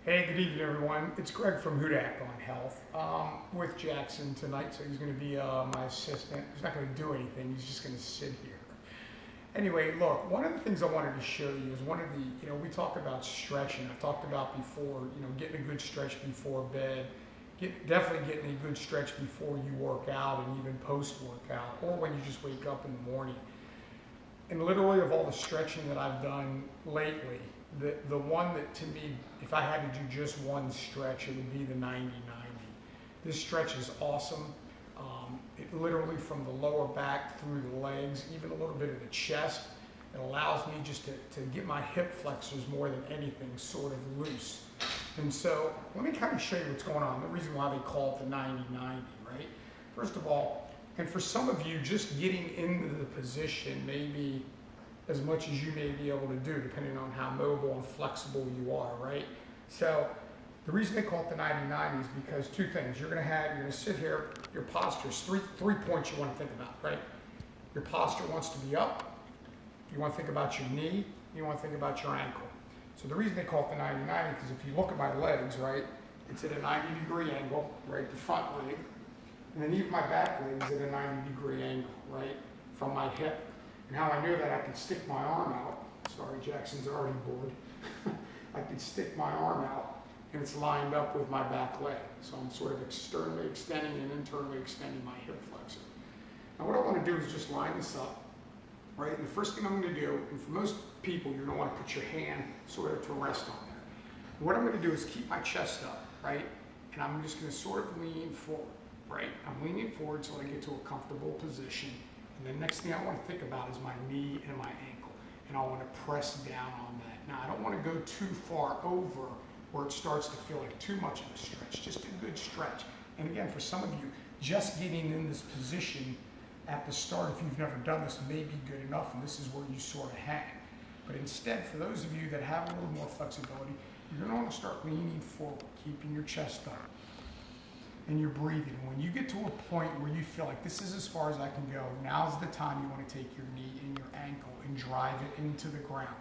Hey, good evening, everyone. It's Greg from Hudak on Health with Jackson tonight. So he's going to be my assistant. He's not going to do anything. He's just going to sit here. Anyway, look, one of the things I wanted to show you is one of the, we talk about stretching. I've talked about before, getting a good stretch before bed. Definitely getting a good stretch before you work out and even post-workout or when you just wake up in the morning. And literally of all the stretching that I've done lately, the one that to me, if I had to do just one stretch, it would be the 90-90. This stretch is awesome. It literally from the lower back through the legs, even a little bit of the chest. It allows me just to get my hip flexors more than anything sort of loose. And so let me kind of show you what's going on. The reason why they call it the 90-90, right? First of all, and for some of you, just getting into the position may be as much as you may be able to do, depending on how mobile and flexible you are, right? So the reason they call it the 90-90 is because two things. You're gonna sit here, your posture is three points you wanna think about, right? Your posture wants to be up, you wanna think about your knee, you wanna think about your ankle. So the reason they call it the 90-90 is because if you look at my legs, right, it's at a 90-degree angle, right, the front leg, and then even my back leg is at a 90-degree angle, right, from my hip. And how I know that, I can stick my arm out. Sorry, Jackson's already bored. I can stick my arm out, and it's lined up with my back leg. So I'm sort of externally extending and internally extending my hip flexor. Now what I want to do is just line this up, right? And the first thing I'm going to do, and for most people, you're going to want to put your hand sort of to rest on there. And what I'm going to do is keep my chest up, right? And I'm just going to sort of lean forward, right? I'm leaning forward so I get to a comfortable position. And the next thing I want to think about is my knee and my ankle. And I want to press down on that. Now, I don't want to go too far over where it starts to feel like too much of a stretch, just a good stretch. And again, for some of you, just getting in this position at the start, if you've never done this, may be good enough, and this is where you sort of hang. But instead, for those of you that have a little more flexibility, you're going to want to start leaning forward, keeping your chest up. And you're breathing. And when you get to a point where you feel like this is as far as I can go, now's the time you want to take your knee and your ankle and drive it into the ground,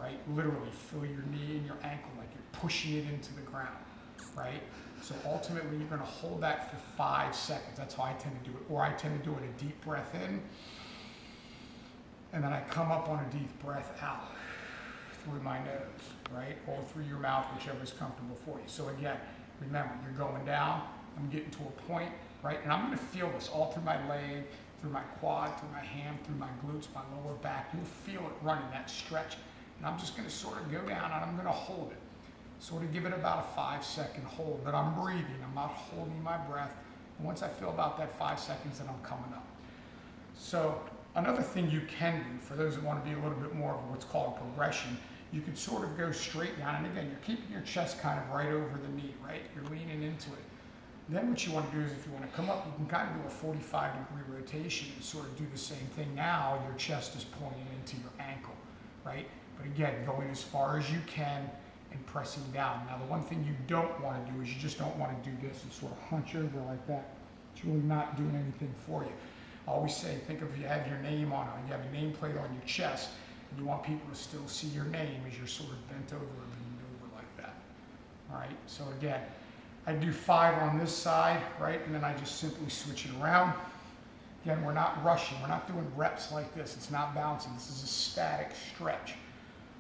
right? Literally feel your knee and your ankle like you're pushing it into the ground, right? So ultimately, you're going to hold that for 5 seconds. That's how I tend to do it. Or I tend to do it a deep breath in, and then I come up on a deep breath out through my nose, right? Or through your mouth, whichever is comfortable for you. So again, remember, you're going down. I'm getting to a point, right? And I'm going to feel this all through my leg, through my quad, through my ham, through my glutes, my lower back. You'll feel it running, that stretch. And I'm just going to sort of go down and I'm going to hold it. Sort of give it about a 5-second hold. But I'm breathing. I'm not holding my breath. And once I feel about that 5 seconds, then I'm coming up. So another thing you can do, for those that want to be a little bit more of what's called progression, you could sort of go straight down. And again, you're keeping your chest kind of right over the knee, right? You're leaning into it. Then what you want to do is if you want to come up, you can kind of do a 45-degree rotation and sort of do the same thing. Now your chest is pointing into your ankle, right? But again, going as far as you can and pressing down. Now the one thing you don't want to do is you just don't want to do this and sort of hunch over like that. It's really not doing anything for you. I always say, think of if you have your name on it, you have a nameplate on your chest, and you want people to still see your name as you're sort of bent over or leaned over like that. All right, so again, I do 5 on this side, right? And then I just simply switch it around. Again, we're not rushing. We're not doing reps like this. It's not bouncing. This is a static stretch.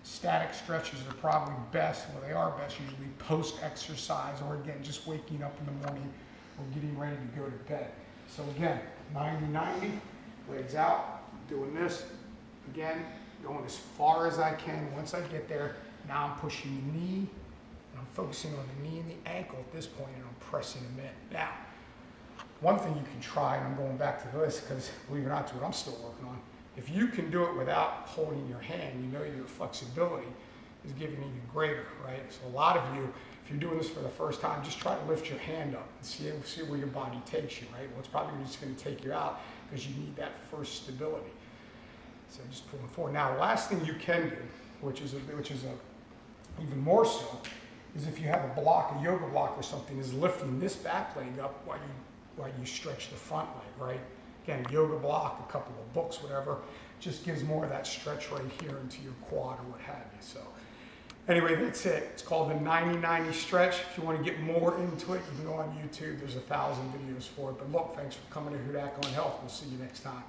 Static stretches are probably best, well, they are best usually post-exercise or again, just waking up in the morning or getting ready to go to bed. So again, 90-90, legs out, doing this. Again, going as far as I can. Once I get there, now I'm pushing the knee. I'm focusing on the knee and the ankle at this point, and I'm pressing them in. Now, one thing you can try, and I'm going back to this because, believe it or not, to what I'm still working on. If you can do it without holding your hand, you know your flexibility is getting even greater, right? So a lot of you, if you're doing this for the first time, just try to lift your hand up and see where your body takes you, right? Well, it's probably just going to take you out because you need that first stability. So just pulling forward. Now, the last thing you can do, which is even more so, is if you have a block, a yoga block or something, is lifting this back leg up while you stretch the front leg, right? Again, a yoga block, a couple of books, whatever, just gives more of that stretch right here into your quad or what have you. So Anyway, that's it. It's called the 90-90 stretch. If you want to get more into it, you can go on YouTube. There's 1,000 videos for it. But look, thanks for coming to Hudak on Health. We'll see you next time.